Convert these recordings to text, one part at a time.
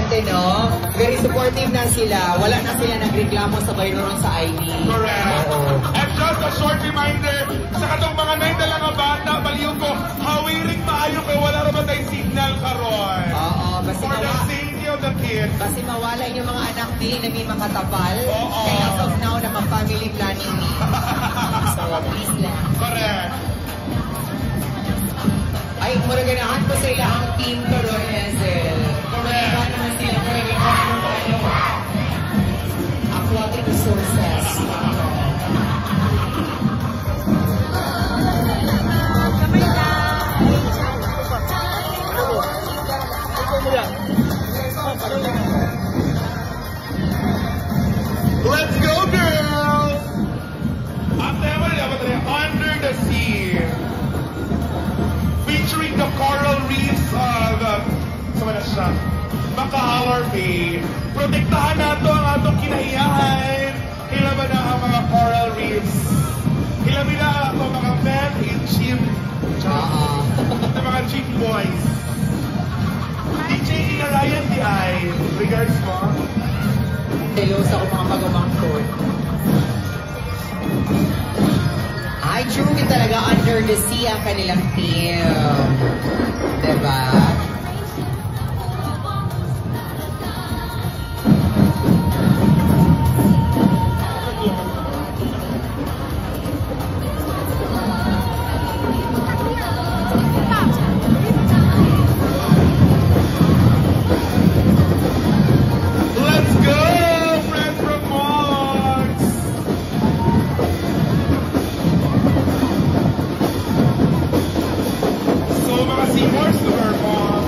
ate, no? Very supportive na sila. Wala na sila nagreklamo sa bayroon sa ID. Correct. Oo. And just a short reminder, sa katong mga night na lang nga bata, baliw ko, hawiring maayo kay wala rin ba tayong signal karon. Oo, For the safety of the kids. kasi mawala yung mga anak din na may makatapal. Oo. Kaya as of now, naka-family planning ni. So, please lang. Correct. Ay, maraganahan ko sa ilang team ko ron, Ezel. Correct. Iba naman sila maraganahan ng aquatic resources. Let's go, girls! Under the Sea. Featuring the coral reefs of Bacalar Bay. Protektahan nato ang atong kinahiyahan. Ilaban na ang mga coral reefs. Ilaban na ang atong mga men in chief. Sa mga chief boys. DJ Ina Ryan di ay. Regards mo. Hello sa akong mga pagumangkot. Ay, truly talaga under the sea ang kanilang team. Diba? Let's go, friends from Mars! So, mga seahorse to perform.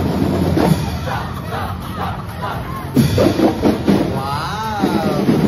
Wow!